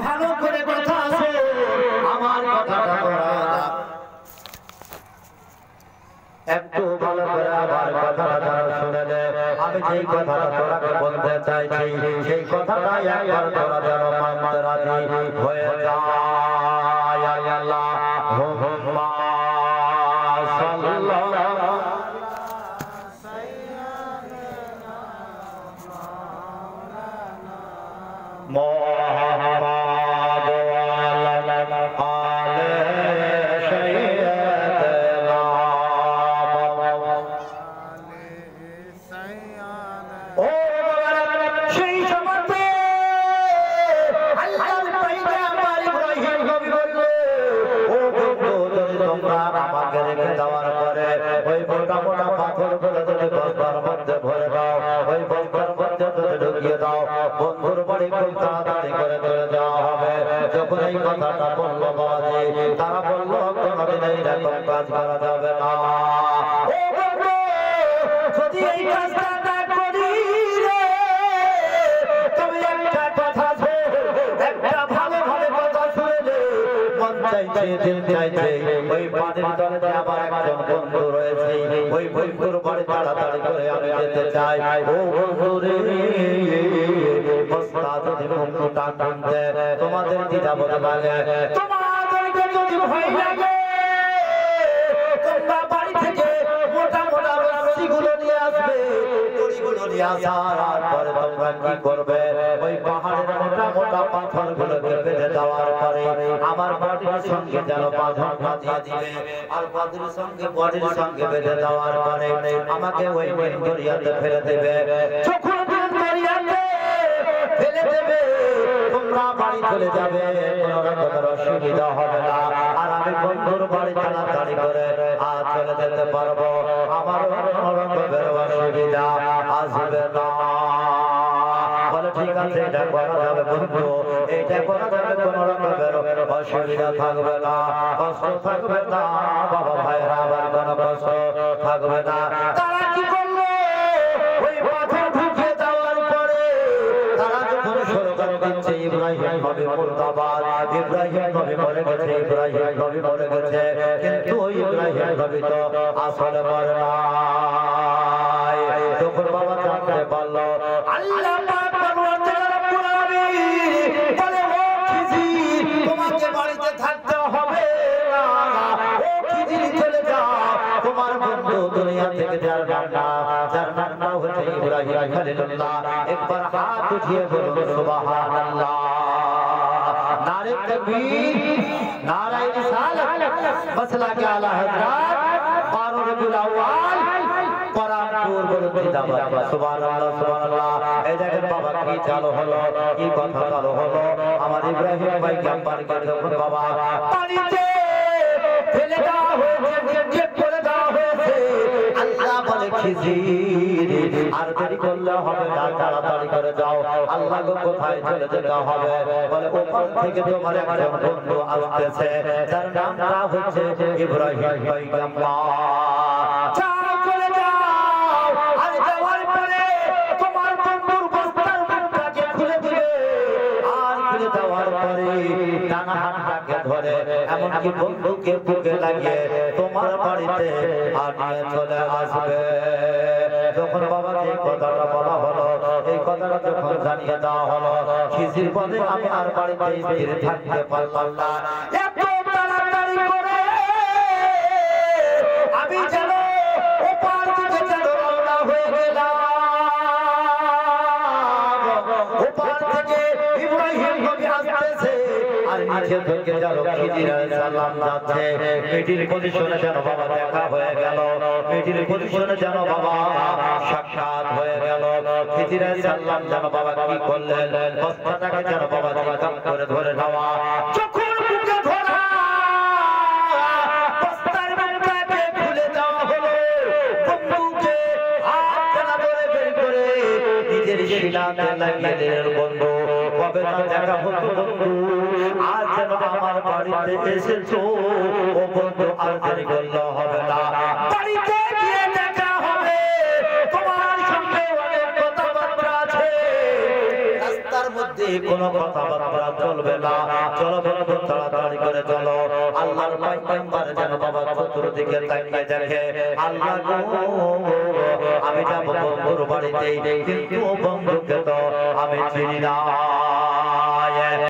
ভালো করে কথা আছে আমার কথাটা তোরা একটু ভালো করে আমার কথাটা শুনে নে আমি যেই কথাটা তোরাকে বলতে চাইছি সেই কথাটা একবার তোরা যেন মানতে রাজি হয়ে যায় আল্লাহুম্মা সাল্লাল্লাহু বন্ধুর বাড়ি খুব তাড়াতাড়ি করে চলে যাওয়া হবে যখন এই কথাটা বললো বাবাজি তারা বললো কোনোদিন এইরকম কাজ করা যাবে না যদি এই কাজটা না করি তবে একটা কথা আছে একটা ভালো ভালো কথা শুনে মন চাইছে দিল চাইছে ওই পানির তলে যে আমার একজন বন্ধু রয়েছে ওই বন্ধুর বাড়ি তাড়াতাড়ি করে আমি যেতে চাই ও বন্ধু রে তোমাদের দিদা বলে লাগে তোমাদেরকে যদি ভয় লাগে তোমরা বাড়ি থেকে মোটা মোটা রশিগুলো নিয়ে আসবে দড়িগুলো নিয়ে আসার পরে তোমরা কি করবে ওই পাহাড়ের মোটা মোটা পাথরগুলোকে বেঁধে দেওয়ার পরে আমার বডির সঙ্গে যেন বাঁধনটা দিয়ে দিবে আর বডির সঙ্গে বেঁধে দেওয়ার পরে আমাকে ওই দরিয়াতে ফেলে দেবে যখন দরিয়াতে ফেলে দেবে তোমরা বাড়ি চলে যাবে কোনো রকমের অসুবিধা হবে না আর আমি বন্ধুর বাড়ি তাড়াতাড়ি করে আজ চলে যেতে পারবো আমার কোনো রকমের অসুবিধা আসবে না বলে ঠিক আছে এটা করা যাবে বন্ধু এটা করা যাবে কোনো রকমের অসুবিধা থাকবে না কষ্ট থাকবে না বাবা ভাইরা আবার কোনো কষ্ট থাকবে না তারা কি করলো ওই পাথর ঢুকে যাওয়ার পরে তারা যখন সরকার দিচ্ছে ইব্রাহিম নবী মুর্দাবাদ ইব্রাহিম নবী মরে গেছে ইব্রাহিম নবী মরে গেছে কিন্তু ওই ইব্রাহিম নবী তো আসলে মরে নাই যখন বাবা জানতে পারলো আল্লাহ পাক পরওয়ারদিগার রব্বুল আলামিন বলে ও খিজির তোমাকে বাড়িতে থাকতে হবে না ও খিজির চলে যাও তোমার বন্ধু দুনিয়া থেকে যার নাম হচ্ছে ইব্রাহিম খলিলুল্লাহ একবার হাত উঠিয়ে বলুন সুবহানাল্লাহ নারে তাকবীর নারে রিসালাত মাসলা কে আলা হযরত 12 রবিউল আউয়াল পরানপুর বলুন জিন্দাবাদ সুবহানাল্লাহ সুবহানাল্লাহ এই দেখেন বাবা কি চালু হলো কি কথা চালু হলো আমার ইব্রাহিম ভাই ক্যাম্পারকে যখন বাবা পানিতে ফেলে দেওয়া হয়েছে চেক করে দেওয়া হয়েছে আল্লাহ বলে খিজির আর দেরি করলে হবে না তাড়াতাড়ি করে যাও আল্লাহ গো কোথায় চলে যেতে হবে বলে ওখান থেকে তোমার একজন বন্ধু আসতেছে যার নামটা হচ্ছে ইব্রাহিম পয়গম্বর যাও চলে যাও আর যাওয়ার পরে তোমার বন্ধুর বস্তার মুখটাকে খুলে দিবে আর খুলে দেওয়ার পরে ডানা হাতটাকে ধরে এমনকি বন্ধুকে বুকে লাগিয়ে তোমার বাড়িতে আর নিয়ে চলে আসবে যখন বাবা এই কথাটা বলা হলো এই কথাটা যখন জানিয়ে দেওয়া হলো খিজির বলে আমি আর বাড়িতে স্থির থাকতে পারলাম না এত তাড়াতাড়ি করে আমি যেন ওপার দিকে যেন রওনা হয়ে গেলাম ওপার থেকে ইব্রাহিম নবী আসতেছে আর নিচে থেকে যেন খিজির আলাইহিস সালাম যাচ্ছে মিডিল পজিশনে যেন বাবা দেখা হয়ে গেল মিডিল পজিশনে যেন বাবা সাক্ষাৎ হয়ে গেল খিজির আলাইহিস সালাম যেন বাবা কি করলেন বস্তাটাকে যেন বাবা কাম করে ধরে নেওয়া যখন বুকে ধরা বস্তার মুখটাকে খুলে দেওয়া হলো বন্ধুকে হাত টানা ধরে বের করে নিজের শিলাতে লাগিয়ে দিলেন বন্ধু কবে না দেখা হতো বন্ধু আজ যেন আমার বাড়িতে এসেছো ও বন্ধু আর দেরি করলে হবে না বাড়িতে গিয়ে দেখা হবে তোমার সঙ্গে অনেক কথাবার্তা আছে রাস্তার মধ্যে কোনো কথাবার্তা চলবে না। চলো বন্ধু তাড়াতাড়ি করে চলো। আল্লাহর পয়গম্বর যেন বাবা চতুর্দিকে তাকিয়ে দেখে, আল্লাহ গো আমি যাব বন্ধুর বাড়িতে, কিন্তু বন্ধুকে তো আমি চিনি না।